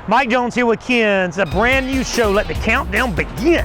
Mike Jones here with Ken. It's a brand new show. Let the countdown begin.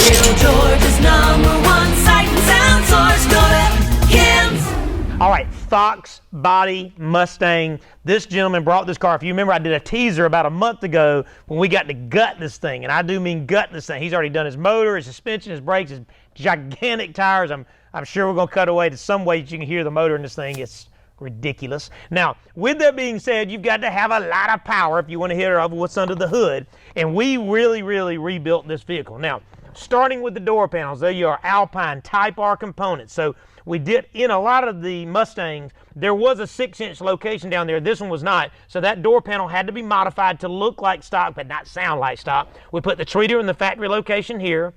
Little Georgia's #1 sight and sound source. Go to Ken's. All right, Fox Body Mustang. This gentleman brought this car. If you remember, I did a teaser about a month ago when we got to gut this thing, and I do mean gut this thing. He's already done his motor, his suspension, his brakes, his gigantic tires. I'm sure we're going to cut away to some way that you can hear the motor in this thing. It's ridiculous. Now, with that being said, you've got to have a lot of power if you want to hear of what's under the hood, and we really rebuilt this vehicle. Now, starting with the door panels, they are Alpine Type R components. So we did, in a lot of the Mustangs, there was a 6-inch location down there. This one was not. So that door panel had to be modified to look like stock, but not sound like stock. We put the treater in the factory location here,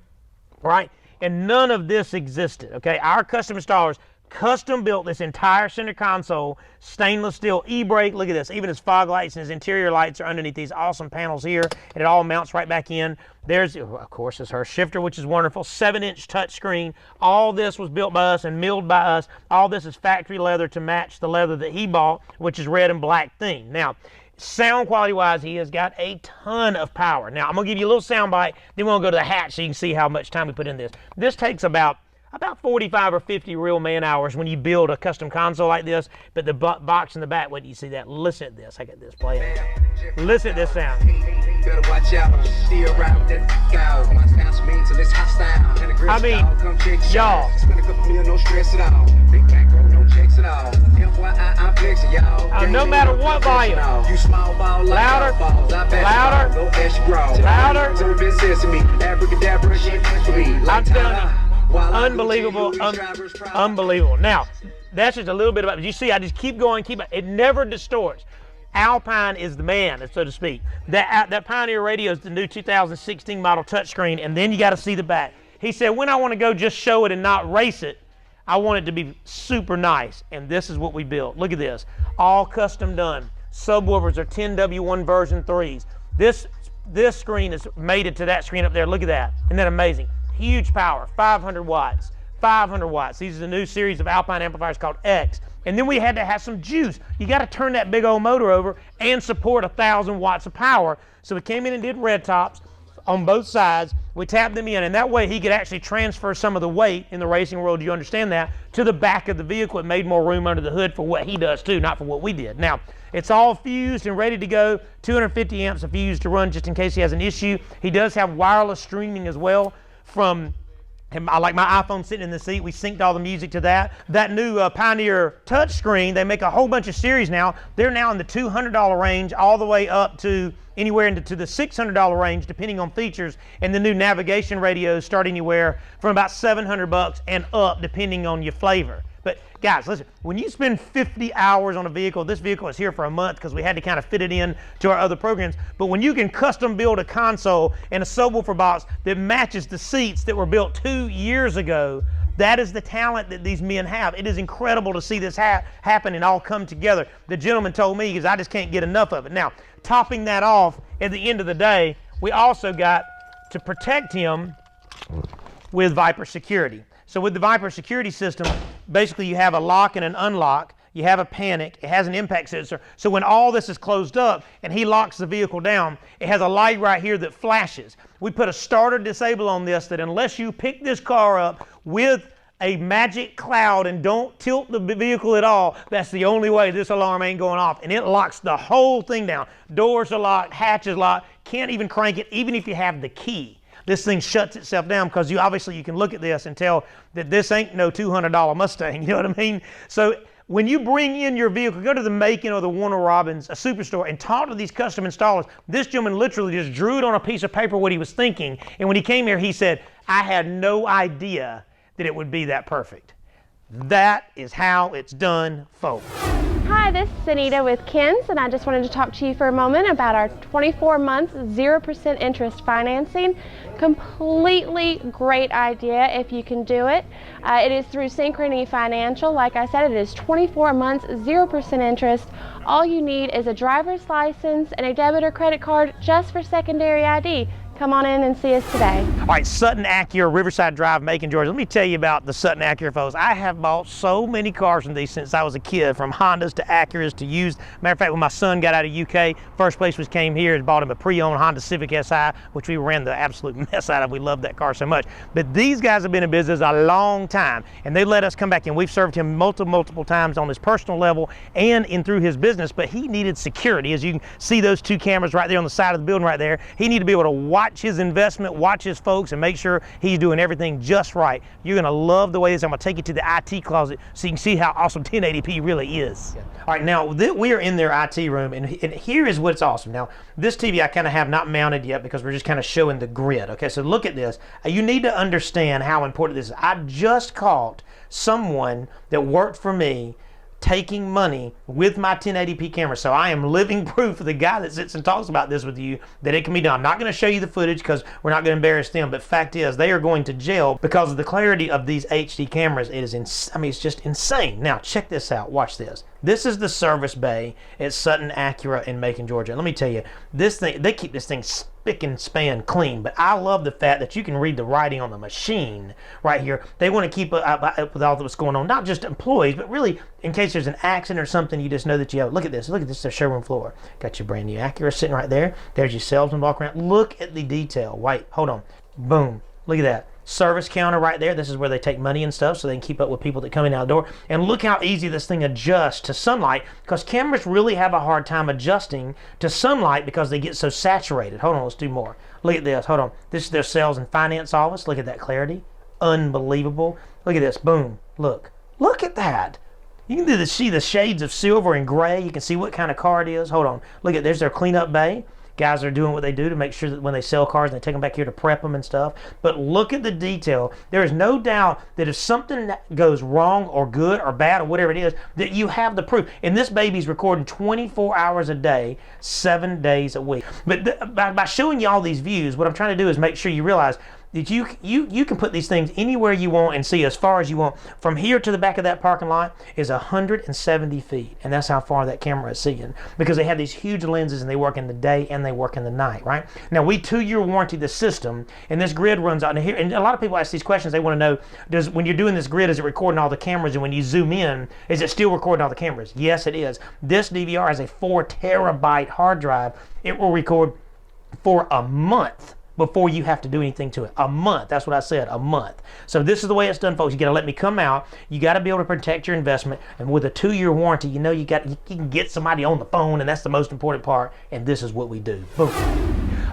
right? And none of this existed, okay? Our custom installers custom built this entire center console, stainless steel e-brake. Look at this. Even his fog lights and his interior lights are underneath these awesome panels here, and it all mounts right back in. There's, of course, is her shifter, which is wonderful. 7-inch touchscreen. All this was built by us and milled by us. All this is factory leather to match the leather that he bought, which is red and black theme. Now, sound quality wise, he has got a ton of power. Now, I'm going to give you a little sound bite, then we're going to go to the hatch so you can see how much time we put in this. This takes about 45 or 50 real man hours when you build a custom console like this, but the box in the back, wait, do you see that? Listen to this. I got this playing. Listen to this sound. Better watch out. Still ride with that cow. My stance means till it's hostile. I mean, y'all. Spend a couple million, no stress at all. Big back road, no checks at all. FYI, I'm flexing, y'all. No matter what volume. You small ball, louder, louder, go ash grow. Louder. So it says to me, abracadabra, shit for me. I'm telling you, unbelievable, unbelievable. Now, that's just a little bit about it. You see, I just keep going, it never distorts. Alpine is the man, so to speak. That Pioneer radio is the new 2016 model touchscreen, and then you got to see the back. He said, when I want to go just show it and not race it, I want it to be super nice, and this is what we built. Look at this, all custom done. Subwoofers are 10W1 version 3s. This screen is mated to that screen up there. Look at that, isn't that amazing? Huge power, 500 watts. 500 watts. These are the new series of Alpine amplifiers called X. And then we had to have some juice. You got to turn that big old motor over and support 1,000 watts of power. So we came in and did red tops on both sides. We tapped them in, and that way he could actually transfer some of the weight in the racing world, you understand that, to the back of the vehicle. It made more room under the hood for what he does too, not for what we did. Now, it's all fused and ready to go. 250 amps of fuse to run just in case he has an issue. He does have wireless streaming as well from, I like my iPhone sitting in the seat. We synced all the music to that. That new Pioneer touchscreen, they make a whole bunch of series now. They're now in the $200 range all the way up to anywhere into the $600 range, depending on features. And the new navigation radios start anywhere from about $700 and up, depending on your flavor. But guys, listen, when you spend 50 hours on a vehicle, this vehicle is here for a month because we had to kind of fit it in to our other programs. But when you can custom build a console and a subwoofer box that matches the seats that were built 2 years ago, that is the talent that these men have. It is incredible to see this happen and all come together. The gentleman told me, because I just can't get enough of it. Now, topping that off, at the end of the day, we also got to protect him with Viper security. So with the Viper security system, basically you have a lock and an unlock, you have a panic, it has an impact sensor, so when all this is closed up and he locks the vehicle down, it has a light right here that flashes. We put a starter disable on this that unless you pick this car up with a magic cloud and don't tilt the vehicle at all, that's the only way this alarm ain't going off, and it locks the whole thing down. Doors are locked, hatch is locked, can't even crank it even if you have the key. This thing shuts itself down because you can look at this and tell that this ain't no $200 Mustang, you know what I mean? So when you bring in your vehicle, go to the Macon or the Warner Robins, a superstore, and talk to these custom installers. This gentleman literally just drew it on a piece of paper what he was thinking, and when he came here, he said, I had no idea that it would be that perfect. That is how it's done, folks. Hi, this is Anita with Ken's, and I just wanted to talk to you for a moment about our 24-month 0% interest financing. Completely great idea if you can do it. It is through Synchrony Financial. Like I said, it is 24 months, 0% interest. All you need is a driver's license and a debit or credit card just for secondary ID. Come on in and see us today. All right, Sutton Acura, Riverside Drive, Macon, Georgia. Let me tell you about the Sutton Acura, folks. I have bought so many cars from these since I was a kid, from Hondas to Acuras to used. Matter of fact, when my son got out of UK, first place was came here and bought him a pre-owned Honda Civic Si, which we ran the absolute mess out of. We loved that car so much. But these guys have been in business a long time, and they let us come back in. We've served him multiple times on his personal level and in through his business, but he needed security. As you can see those two cameras right there on the side of the building right there, he needed to be able to watch his investment, watch his folks, and make sure he's doing everything just right. You're gonna love the way this. I'm gonna take you to the IT closet so you can see how awesome 1080p really is. All right, now we are in their IT room, and here is what's awesome. Now, this TV I kind of have not mounted yet because we're just kind of showing the grid. Okay, so look at this. You need to understand how important this is. I just caught someone that worked for me taking money with my 1080p camera. So I am living proof of the guy that sits and talks about this with you, that it can be done. I'm not going to show you the footage because we're not going to embarrass them, but fact is they are going to jail because of the clarity of these HD cameras. It is it's just insane. Now check this out. Watch this. This is the service bay at Sutton Acura in Macon, Georgia. Let me tell you, this thing, they keep this thing spick and span clean, but I love the fact that you can read the writing on the machine right here. They want to keep up with all that's going on, not just employees, but really in case there's an accident or something, you just know that you have. Look at this, the showroom floor. Got your brand new Acura sitting right there. There's your salesman walking around. Look at the detail. Wait, hold on. Boom. Look at that. Service counter right there. This is where they take money and stuff so they can keep up with people that come in and out the door. And look how easy this thing adjusts to sunlight, because cameras really have a hard time adjusting to sunlight because they get so saturated. Hold on, let's do more. Look at this. Hold on. This is their sales and finance office. Look at that clarity. Unbelievable. Look at this. Boom. Look. Look at that. You can see the shades of silver and gray. You can see what kind of car it is. Hold on. Look at, there's their cleanup bay. Guys are doing what they do to make sure that when they sell cars, they take them back here to prep them and stuff. But look at the detail. There is no doubt that if something goes wrong or good or bad or whatever it is, that you have the proof. And this baby's recording 24 hours a day, 7 days a week. But by showing you all these views, what I'm trying to do is make sure you realize that you can put these things anywhere you want and see as far as you want. From here to the back of that parking lot is 170 feet, and that's how far that camera is seeing, because they have these huge lenses and they work in the day and they work in the night, right? Now, we 2-year warranty the system, and this grid runs out here. And a lot of people ask these questions. They want to know, when you're doing this grid, is it recording all the cameras? And when you zoom in, is it still recording all the cameras? Yes, it is. This DVR has a 4 terabyte hard drive. It will record for a month before you have to do anything to it. A month. That's what I said, a month. So this is the way it's done, folks. You got to let me come out. You got to be able to protect your investment. And with a 2-year warranty, you know you can get somebody on the phone, and that's the most important part. And this is what we do. Boom.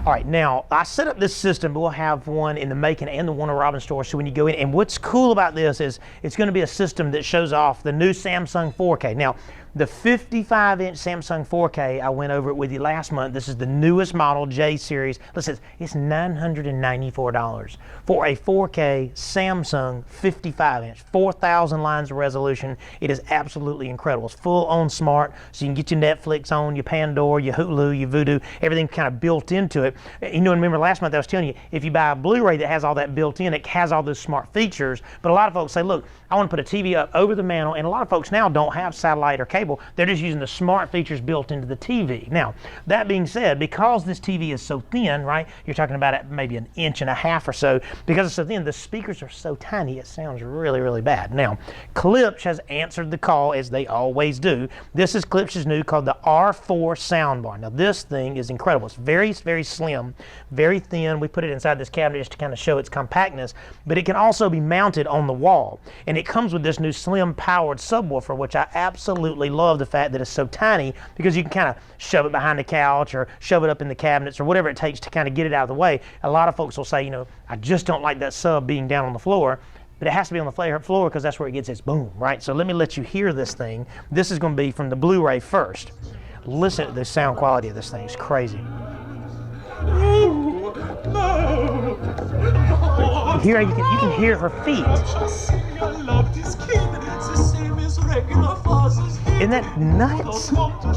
All right, now I set up this system. We'll have one in the Macon and the Warner Robins store. So when you go in, and what's cool about this is it's going to be a system that shows off the new Samsung 4K. Now, the 55-inch Samsung 4K, I went over it with you last month. This is the newest model, J series. Listen, it's $994 for a 4K Samsung 55-inch, 4,000 lines of resolution. It is absolutely incredible. It's full-on smart, so you can get your Netflix on, your Pandora, your Hulu, your Vudu, everything kind of built into it. You know, remember last month I was telling you, if you buy a Blu-ray that has all that built in, it has all those smart features. But a lot of folks say, look, I want to put a TV up over the mantle, and a lot of folks now don't have satellite or cable. They're just using the smart features built into the TV. Now, that being said, because this TV is so thin, right, you're talking about it maybe 1.5 inches or so, because it's so thin, the speakers are so tiny, it sounds really, really bad. Now, Klipsch has answered the call, as they always do. This is Klipsch's new, called the R4 soundbar. Now, this thing is incredible. It's very, very slim, very thin. We put it inside this cabinet just to kind of show its compactness, but it can also be mounted on the wall. And it comes with this new slim powered subwoofer, which I absolutely love the fact that it's so tiny, because you can kind of shove it behind the couch or shove it up in the cabinets or whatever it takes to kind of get it out of the way. A lot of folks will say, you know, I just don't like that sub being down on the floor, but it has to be on the floor because that's where it gets its boom, right? So let me let you hear this thing. This is going to be from the Blu-ray first. Listen to the sound quality of this thing. It's crazy. Here you can hear her feet. Isn't that nuts?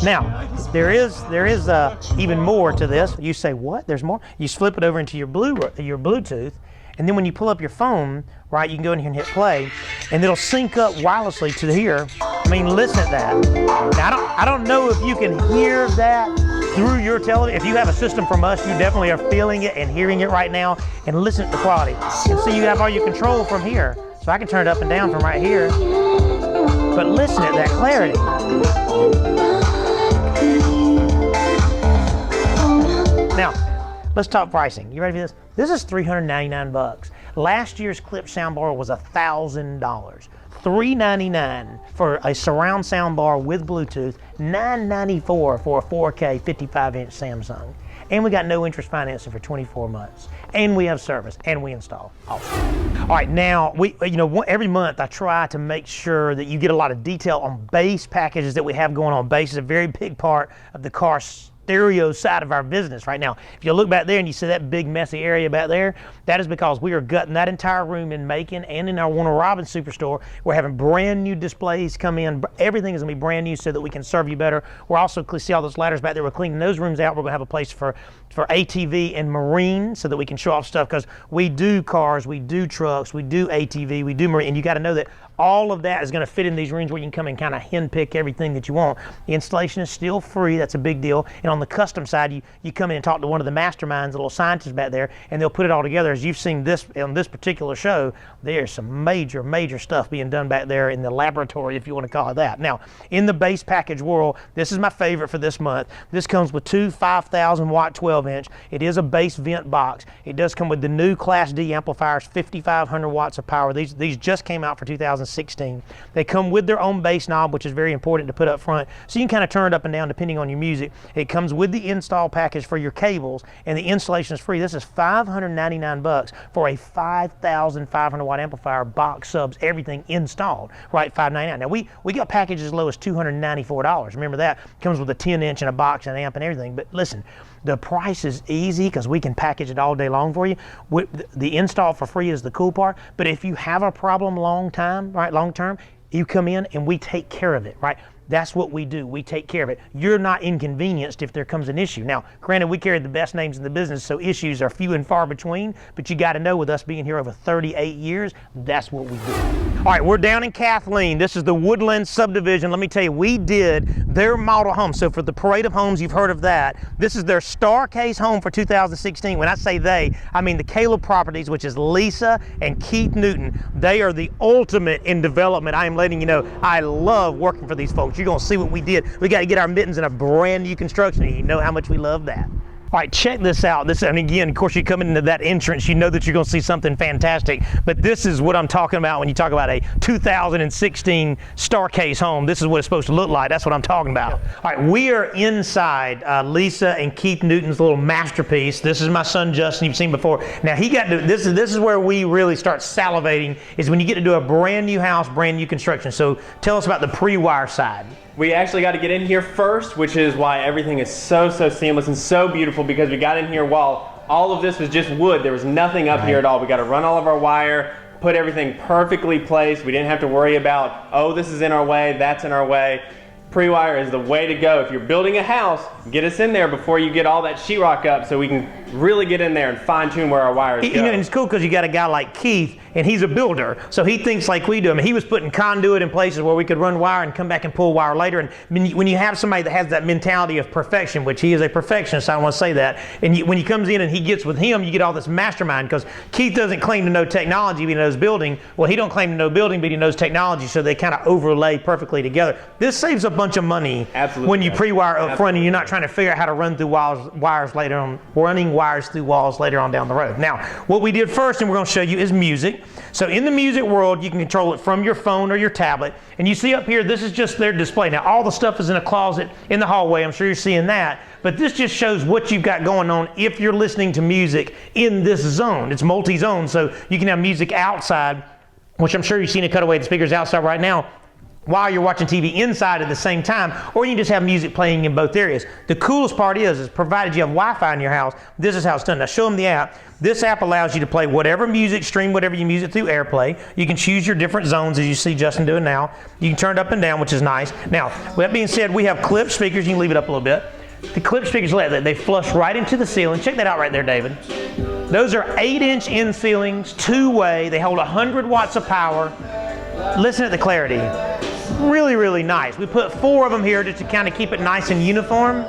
Now, there is even more to this. You say, what? There's more? You flip it over into your Bluetooth, and then when you pull up your phone, right, you can go in here and hit play, and it'll sync up wirelessly to here. I mean, listen to that. Now, I don't know if you can hear that through your television. If you have a system from us, you definitely are feeling it and hearing it right now, and listen to the quality. And see, you have all your control from here. So I can turn it up and down from right here. But listen to that clarity. Now, let's talk pricing. You ready for this? This is $399. Last year's Clip soundbar was $1,000. $399 for a surround soundbar with Bluetooth, $994 for a 4K 55-inch Samsung. And we got no interest financing for 24 months. And we have service, and we install. Awesome. All right, now, every month I try to make sure that you get a lot of detail on bass packages that we have going on. Bass is a very big part of the car stereo side of our business right now. If you look back there and you see that big messy area back there, that is because we are gutting that entire room in Macon and in our Warner Robins Superstore. We're having brand new displays come in. Everything is gonna be brand new so that we can serve you better. We're also, see all those ladders back there, we're cleaning those rooms out. We're gonna have a place for ATV and marine so that we can show off stuff, because we do cars, we do trucks, we do ATV, we do marine, and you gotta know that all of that is going to fit in these rooms where you can come and kind of henpick everything that you want. The installation is still free. That's a big deal. And on the custom side, you come in and talk to one of the masterminds, the little scientists back there, and they'll put it all together. As you've seen this on this particular show, there's some major stuff being done back there in the laboratory, if you want to call it that. Now, in the base package world, this is my favorite for this month. This comes with two 5,000 watt 12-inch. It is a bass vent box. It does come with the new Class D amplifiers, 5,500 watts of power. These just came out for 2016. They come with their own bass knob, which is very important to put up front, so you can kind of turn it up and down depending on your music. It comes with the install package for your cables, and the installation is free. This is $599 for a 5,500 watt amplifier, box subs, everything installed, right? $599. Now we got packages as low as $294. Remember that comes with a 10-inch and a box and amp and everything. But listen, the price is easy because we can package it all day long for you. The install for free is the cool part. But if you have a problem long term, you come in and we take care of it, right? That's what we do. We take care of it. You're not inconvenienced if there comes an issue. Now, granted, we carry the best names in the business, so issues are few and far between, but you got to know, with us being here over 38 years, that's what we do. All right, we're down in Kathleen. This is the Woodland subdivision. Let me tell you, we did their model home. So for the Parade of Homes, you've heard of that. This is their star case home for 2016. When I say they, I mean the Caleb Properties, which is Lisa and Keith Newton. They are the ultimate in development. I am letting you know, I love working for these folks. You're gonna see what we did. We got to get our mittens in a brand new construction, and you know how much we love that. All right, check this out. And again, of course, you come into that entrance, you know that you're going to see something fantastic. But this is what I'm talking about when you talk about a 2016 star case home. This is what it's supposed to look like. That's what I'm talking about. All right, we are inside Lisa and Keith Newton's little masterpiece. This is my son Justin. You've seen before. Now he got to. This is where we really start salivating. Is when you get to do a brand new house, brand new construction. So tell us about the pre-wire side. We actually got to get in here first, which is why everything is so seamless and so beautiful, because we got in here while all of this was just wood. There was nothing up here at all. We got to run all of our wire, put everything perfectly placed. We didn't have to worry about, oh, this is in our way, that's in our way. Pre-wire is the way to go. If you're building a house, get us in there before you get all that sheetrock up so we can really get in there and fine-tune where our wires go. And it's cool because you got a guy like Keith, and he's a builder, so he thinks like we do. I mean, he was putting conduit in places where we could run wire and come back and pull wire later. And when you have somebody that has that mentality of perfection, which he is a perfectionist, I don't want to say that, and when he comes in and he gets with him, you get all this mastermind, because Keith doesn't claim to know technology, but he knows building. Well, he don't claim to know building, but he knows technology, so they kind of overlay perfectly together. This saves a bunch of money. Absolutely. When you pre-wire up front and you're not trying to figure out how to run through wires later on, running wires through walls later on down the road. Now, what we did first, and we're going to show you, is music. So in the music world, you can control it from your phone or your tablet. And you see up here, this is just their display. Now, all the stuff is in a closet in the hallway. I'm sure you're seeing that. But this just shows what you've got going on if you're listening to music in this zone. It's multi-zone, so you can have music outside, which I'm sure you've seen a cutaway of the speakers outside right now, while you're watching TV inside at the same time, or you can just have music playing in both areas. The coolest part is provided you have Wi-Fi in your house, this is how it's done. Now show them the app. This app allows you to play whatever music, stream whatever you music through AirPlay. You can choose your different zones, as you see Justin doing now. You can turn it up and down, which is nice. Now, with that being said, we have clip speakers. You can leave it up a little bit. The clip speakers, they flush right into the ceiling. Check that out right there, David. Those are 8-inch in ceilings, two-way. They hold 100 watts of power. Listen to the clarity. Really, really nice. We put 4 of them here just to kind of keep it nice and uniform.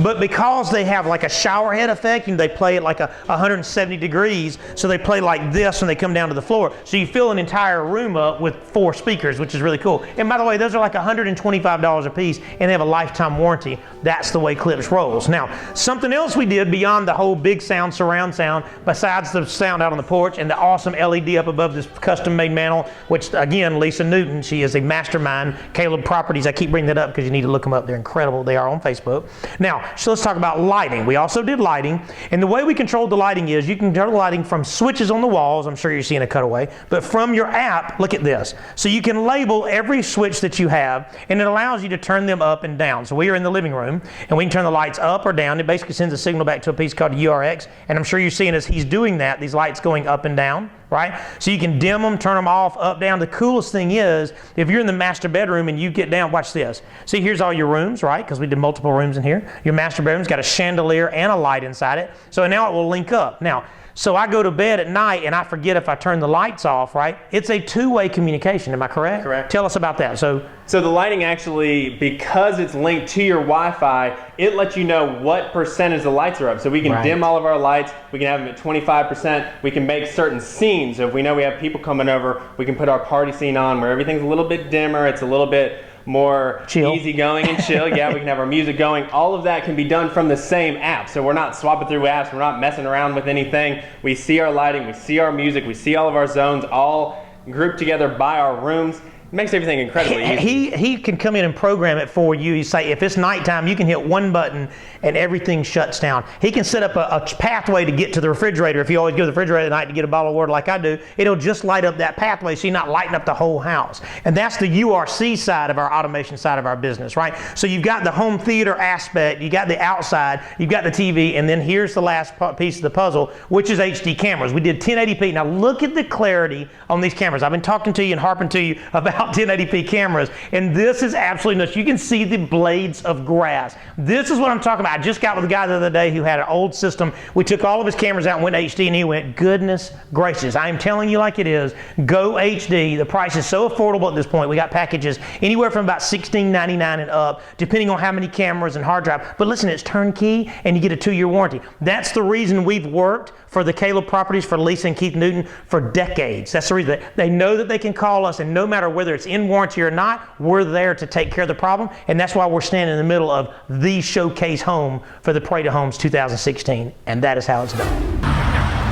But because they have like a shower head effect, and they play it like 170 degrees, so they play like this when they come down to the floor. So you fill an entire room up with 4 speakers, which is really cool. And by the way, those are like $125 a piece, and they have a lifetime warranty. That's the way Klipsch rolls. Now, something else we did beyond the whole big sound, surround sound, besides the sound out on the porch and the awesome LED up above this custom-made mantle, which again, Lisa Newton, she is a mastermind. Caleb Properties, I keep bringing that up because you need to look them up. They're incredible. They are on Facebook. Now, so let's talk about lighting. We also did lighting, and the way we controlled the lighting is you can control the lighting from switches on the walls. I'm sure you're seeing a cutaway, but from your app, look at this. So you can label every switch that you have, and it allows you to turn them up and down. So we are in the living room, and we can turn the lights up or down. It basically sends a signal back to a piece called URX, and I'm sure you're seeing as he's doing that, these lights going up and down, right? So you can dim them, turn them off, up, down. The coolest thing is, if you're in the master bedroom and you get down, watch this. See, here's all your rooms, right? Because we did multiple rooms in here. Your master bedroom's got a chandelier and a light inside it. So now it will link up. Now, so I go to bed at night and I forget if I turn the lights off, right? It's a two-way communication, am I correct? Correct. Tell us about that. So the lighting actually, because it's linked to your Wi-Fi, it lets you know what percentage the lights are up. So we can dim all of our lights, we can have them at 25%, we can make certain scenes. So if we know we have people coming over, we can put our party scene on where everything's a little bit dimmer, it's a little bit more chill. Easygoing and chill. Yeah, we can have our music going. All of that can be done from the same app. So we're not swapping through apps, we're not messing around with anything. We see our lighting, we see our music, we see all of our zones all grouped together by our rooms. It makes everything incredibly easy. He can come in and program it for you. You say, if it's nighttime, you can hit one button and everything shuts down. He can set up a pathway to get to the refrigerator. If you always go to the refrigerator at night to get a bottle of water like I do, it'll just light up that pathway so you're not lighting up the whole house. And that's the URC side of our automation side of our business, right? So you've got the home theater aspect, you got the outside, you've got the TV, and then here's the last piece of the puzzle, which is HD cameras. We did 1080p. Now look at the clarity on these cameras. I've been talking to you and harping to you about 1080p cameras, and this is absolutely nuts. You can see the blades of grass. This is what I'm talking about. I just got with a guy the other day who had an old system. We took all of his cameras out and went HD, and he went, goodness gracious, I am telling you like it is, go HD. The price is so affordable at this point. We got packages anywhere from about $16.99 and up, depending on how many cameras and hard drive. But listen, it's turnkey, and you get a 2-year warranty. That's the reason we've worked for the Caleb Properties, for Lisa and Keith Newton, for decades. That's the reason. They know that they can call us, and no matter whether it's in warranty or not, we're there to take care of the problem, and that's why we're standing in the middle of the showcase home for the Parade of Homes 2016, and that is how it's done.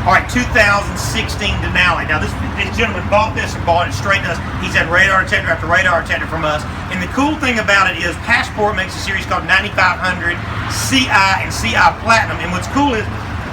All right, 2016 Denali. Now this gentleman bought this and bought it straight to us. He's had radar detector after radar detector from us, and the cool thing about it is Passport makes a series called 9500 CI and CI Platinum, and what's cool is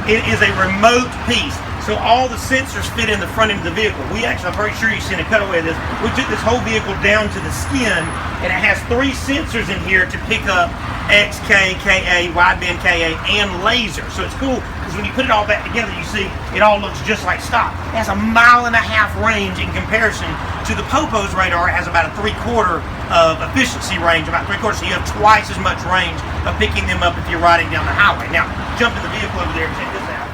it is a remote piece, so all the sensors fit in the front end of the vehicle. We actually, I'm pretty sure you've seen a cutaway of this. We took this whole vehicle down to the skin, and it has 3 sensors in here to pick up XK, KA, wideband KA, and laser. So it's cool because when you put it all back together, you see it all looks just like stock. It has a 1.5 mile range in comparison to the Popo's radar. It has about a 3/4 of efficiency range, about 3/4. So you have twice as much range of picking them up if you're riding down the highway. Now, jump in the vehicle over there and check this out.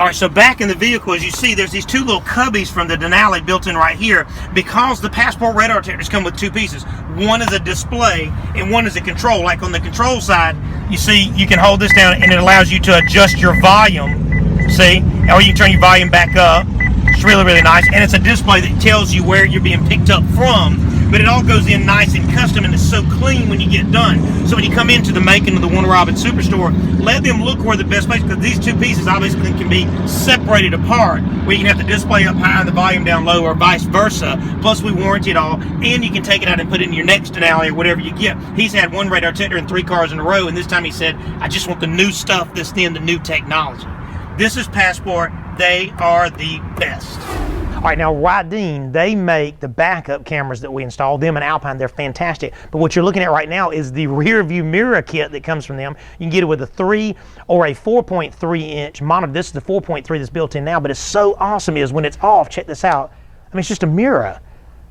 All right, so back in the vehicle, as you see, there's these 2 little cubbies from the Denali built in right here, because the Passport radar detectors come with 2 pieces. One is a display and one is a control. Like on the control side, you see you can hold this down and it allows you to adjust your volume, see? Or you can turn your volume back up. It's really, really nice. And it's a display that tells you where you're being picked up from, but it all goes in nice and custom, and it's so clean when you get done. So when you come into the Macon or the Warner Robins Superstore, let them look where the best place, because these 2 pieces obviously can be separated apart, where you can have the display up high and the volume down low, or vice versa. Plus we warranty it all, and you can take it out and put it in your next Denali or whatever you get. He's had 1 radar detector in 3 cars in a row, and this time he said, I just want the new stuff that's in the new technology. This is Passport. They are the best. All right, now Rydeen, they make the backup cameras that we install, them and Alpine. They're fantastic. But what you're looking at right now is the rear view mirror kit that comes from them. You can get it with a 3 or a 4.3 inch monitor. This is the 4.3 that's built in now, but it's so awesome is when it's off, check this out. I mean, it's just a mirror.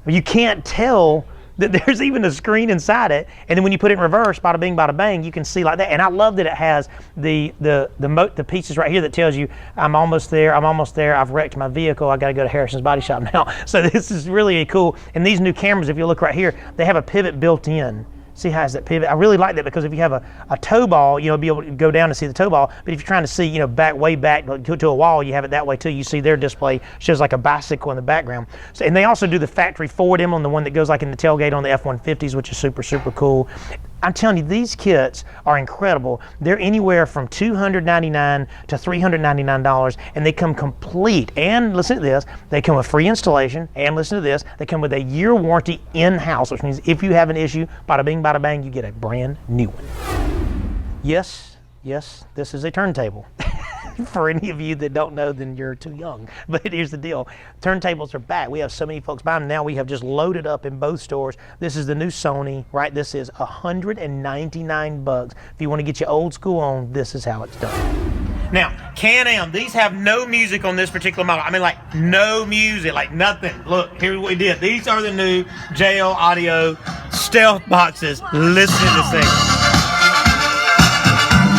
You can't tell that there's even a screen inside it, and then when you put it in reverse, bada bing, bada bang, you can see like that. And I love that it has the pieces right here that tells you, I'm almost there, I've wrecked my vehicle, I gotta go to Harrison's Body Shop now. So this is really cool. And these new cameras, if you look right here, they have a pivot built in. See how it's that pivot? I really like that because if you have a toe ball, you'll be able to go down and see the toe ball. But if you're trying to see, way back to a wall, you have it that way too. You see their display shows like a bicycle in the background. So, and they also do the factory forward emblem, the one that goes like in the tailgate on the F-150s, which is super, super cool. I'm telling you, these kits are incredible. They're anywhere from $299 to $399, and they come complete. And listen to this, they come with free installation, and listen to this, they come with a year warranty in-house, which means if you have an issue, bada bing, bada bang, you get a brand new one. Yes, this is a turntable. For any of you that don't know, then you're too young. But here's the deal. Turntables are back. We have so many folks buying them now. We have just loaded up in both stores. This is the new Sony, right? This is $199. If you want to get your old school on, this is how it's done. Now, Can-Am, these have no music on this particular model. I mean, like, no music, like nothing. Look, here's what we did. These are the new JL Audio stealth boxes. Listen to this thing.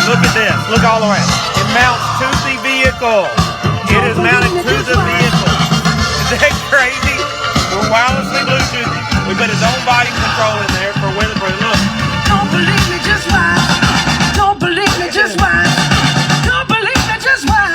Look at this. Look all around. It mounts to the vehicle. It is mounted to the vehicle. Is that crazy? We're wirelessly Bluetooth. We put his own volume control in there for weatherproof. Look. Don't believe me, just watch. Don't believe me, just watch. Don't believe me, just watch.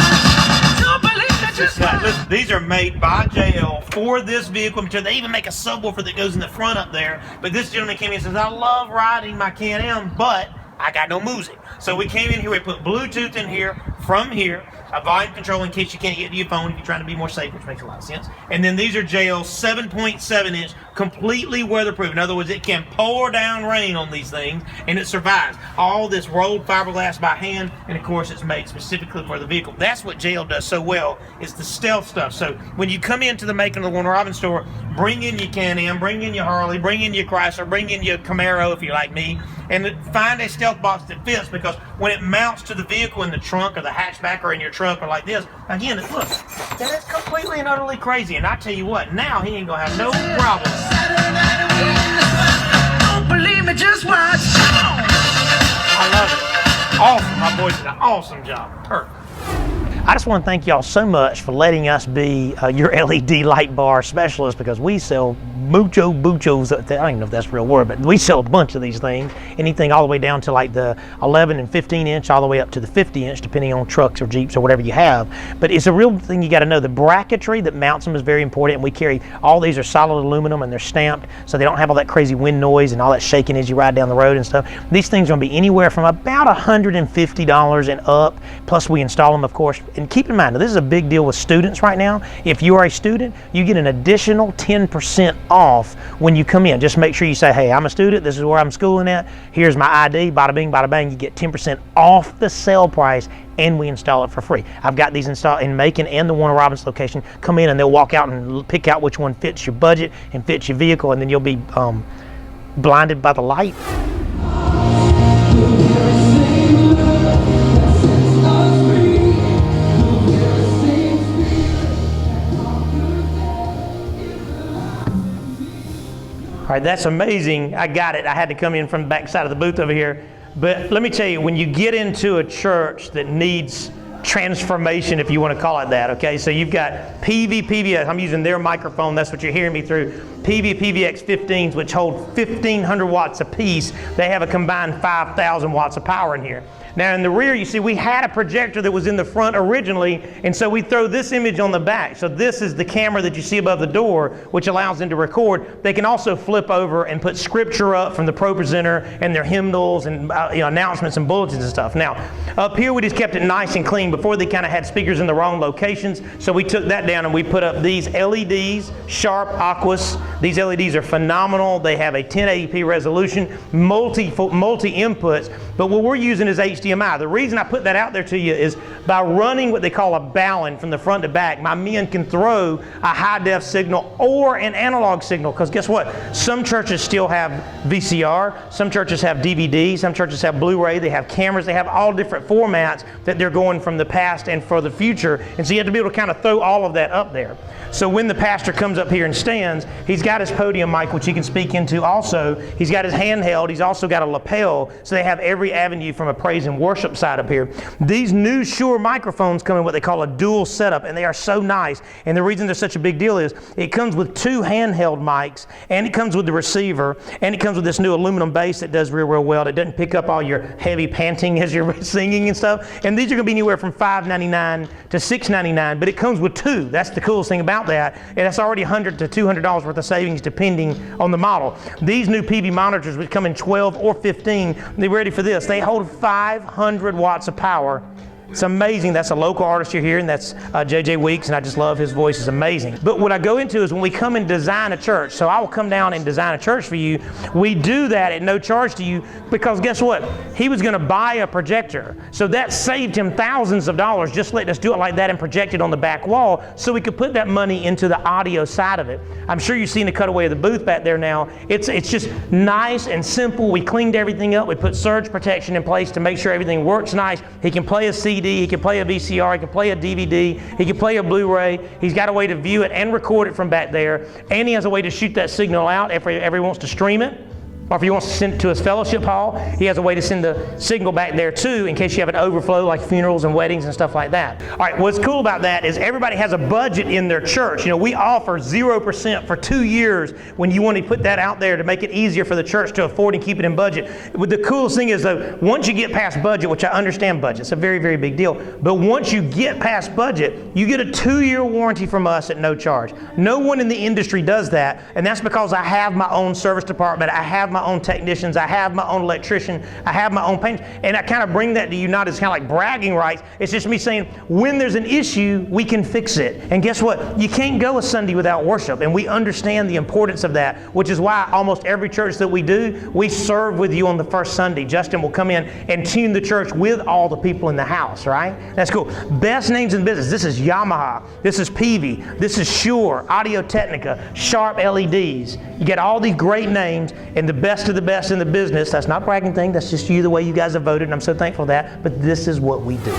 Don't believe me, just watch. Listen, these are made by JL for this vehicle. They even make a subwoofer that goes in the front up there. But this gentleman came in and says, I love riding my Can-Am, but I got no music. So we came in here, we put Bluetooth in here, from here, a volume control in case you can't get to your phone if you're trying to be more safe, which makes a lot of sense. And then these are JL 7.7 inch, completely weatherproof. In other words, it can pour down rain on these things and it survives. All this rolled fiberglass by hand, and of course it's made specifically for the vehicle. That's what JL does so well, is the stealth stuff. So when you come into the Macon or Warner Robins store, bring in your Can-Am, bring in your Harley, bring in your Chrysler, bring in your Camaro if you're like me, and find a stealth box that fits, because when it mounts to the vehicle in the trunk or the hatchback or in your truck or like this, again, look, that is completely and utterly crazy. And I tell you what, now he ain't gonna have no problem. Don't believe me, just watch. I love it. Awesome. My boy did an awesome job. Perfect. I just want to thank y'all so much for letting us be your LED light bar specialist, because we sell buchos, I don't even know if that's a real word, but we sell a bunch of these things. Anything all the way down to like the 11 and 15 inch, all the way up to the 50 inch, depending on trucks or Jeeps or whatever you have. But it's a real thing you got to know. The bracketry that mounts them is very important, and we carry, all these are solid aluminum and they're stamped, so they don't have all that crazy wind noise and all that shaking as you ride down the road and stuff. These things are going to be anywhere from about $150 and up, plus we install them, of course. And keep in mind, now this is a big deal with students right now. If you are a student, you get an additional 10% off when you come in. Just make sure you say, hey, I'm a student, this is where I'm schooling at, here's my ID, bada bing, bada bang, you get 10% off the sale price, and we install it for free. I've got these installed in Macon and the Warner Robins location. Come in and they'll walk out and pick out which one fits your budget and fits your vehicle, and then you'll be blinded by the light. All right, that's amazing. I got it. I had to come in from the back side of the booth over here. But let me tell you, when you get into a church that needs transformation, if you want to call it that, okay? So you've got PVX, I'm using their microphone, that's what you're hearing me through. PVX 15s, which hold 1,500 watts apiece. They have a combined 5,000 watts of power in here. Now in the rear, you see, we had a projector that was in the front originally, and so we throw this image on the back. So this is the camera that you see above the door, which allows them to record. They can also flip over and put scripture up from the Pro Presenter and their hymnals and announcements and bulletins and stuff. Now, up here we just kept it nice and clean. Before they kind of had speakers in the wrong locations, so we took that down and we put up these LEDs, Sharp Aquas. These LEDs are phenomenal. They have a 1080p resolution, multi inputs, but what we're using is HDMI. The reason I put that out there to you is by running what they call a ballon from the front to back, my men can throw a high def signal or an analog signal, because guess what? Some churches still have VCR, some churches have DVD, some churches have Blu-ray, they have cameras, they have all different formats that they're going from the the past and for the future. And so you have to be able to kind of throw all of that up there. So when the pastor comes up here and stands, he's got his podium mic, which he can speak into also. He's got his handheld. He's also got a lapel. So they have every avenue from a praise and worship side up here. These new Shure microphones come in what they call a dual setup, and they are so nice. And the reason they're such a big deal is it comes with 2 handheld mics, and it comes with the receiver, and it comes with this new aluminum base that does real well. It doesn't pick up all your heavy panting as you're singing and stuff. And these are going to be anywhere from $5.99 to $6.99, but it comes with 2. That's the coolest thing about that. And that's already $100 to $200 worth of savings depending on the model. These new PV monitors, which come in 12 or 15, they're ready for this. They hold 500 watts of power. It's amazing. That's a local artist you're hearing. That's J.J. Weeks, and I just love his voice. It's amazing. But what I go into is when we come and design a church. So I will come down and design a church for you. We do that at no charge to you because guess what? He was going to buy a projector. So that saved him thousands of dollars just letting us do it like that and project it on the back wall so we could put that money into the audio side of it. I'm sure you've seen the cutaway of the booth back there now. It's just nice and simple. We cleaned everything up. We put surge protection in place to make sure everything works nice. He can play a CD. He can play a VCR, he can play a DVD, he can play a Blu-ray. He's got a way to view it and record it from back there. And he has a way to shoot that signal out if he ever wants to stream it. Or if he wants to send it to his fellowship hall, he has a way to send the signal back there too in case you have an overflow like funerals and weddings and stuff like that. All right, what's cool about that is everybody has a budget in their church. You know, we offer 0% for 2 years when you want to put that out there to make it easier for the church to afford and keep it in budget. But the coolest thing is though, once you get past budget, which I understand budget, it's a very, very big deal, but once you get past budget, you get a 2-year warranty from us at no charge. No one in the industry does that, and that's because I have my own service department, I have my own technicians, I have my own electrician, I have my own painters, and I kind of bring that to you not as kind of like bragging rights. It's just me saying when there's an issue, we can fix it. And guess what? You can't go a Sunday without worship, and we understand the importance of that, which is why almost every church that we do, we serve with you on the first Sunday. Justin will come in and tune the church with all the people in the house, right? That's cool. Best names in business. This is Yamaha, this is Peavey, this is Shure, Audio Technica, Sharp LEDs. You get all these great names and the best of the best in the business. That's not a bragging thing. That's just you, the way you guys have voted, and I'm so thankful for that. But this is what we do.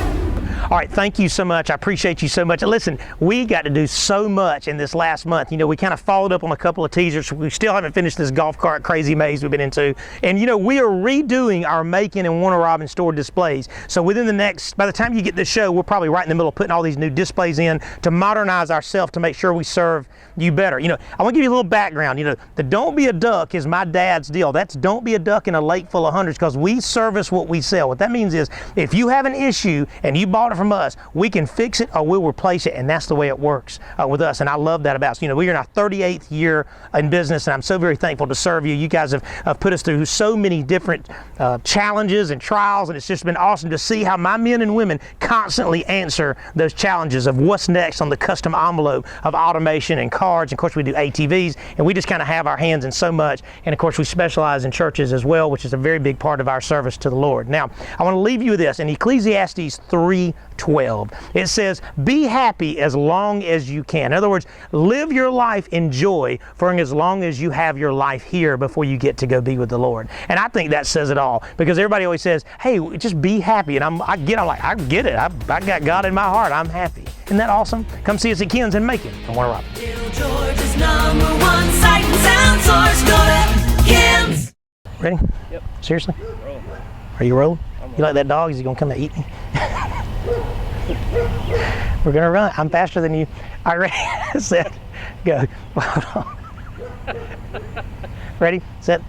All right, thank you so much. I appreciate you so much. Listen, we got to do so much in this last month. You know, we kind of followed up on a couple of teasers. We still haven't finished this golf cart crazy maze we've been into. And you know, we are redoing our Macon and Warner Robins store displays. So within the next, by the time you get this show, we're probably right in the middle of putting all these new displays in to modernize ourselves to make sure we serve you better. You know, I want to give you a little background. You know, the Don't Be a Duck is my dad's deal. That's don't be a duck in a lake full of hundreds, because we service what we sell. What that means is if you have an issue and you bought it from us, we can fix it or we'll replace it, and that's the way it works with us. And I love that about us. You know, we're in our 38th year in business, and I'm so very thankful to serve you. You guys have put us through so many different challenges and trials, and it's just been awesome to see how my men and women constantly answer those challenges of what's next on the custom envelope of automation and cards. And of course, we do ATVs, and we just kind of have our hands in so much. And of course, we specialize in churches as well, which is a very big part of our service to the Lord. Now, I want to leave you with this. In Ecclesiastes 3:12, it says, be happy as long as you can. In other words, live your life in joy for as long as you have your life here before you get to go be with the Lord. And I think that says it all, because everybody always says, hey, just be happy. And I get it. I got God in my heart. I'm happy. Isn't that awesome? Come see us at Ken's and Macon and Warner Robins. Little George's #1 sight and sound source. Go to Kim's. Ready? Yep. Seriously? Are you rolling? You like that dog? Is he gonna come to eat me? We're gonna run. I'm faster than you. All right, ready, set, go. Hold on. Ready, set, go.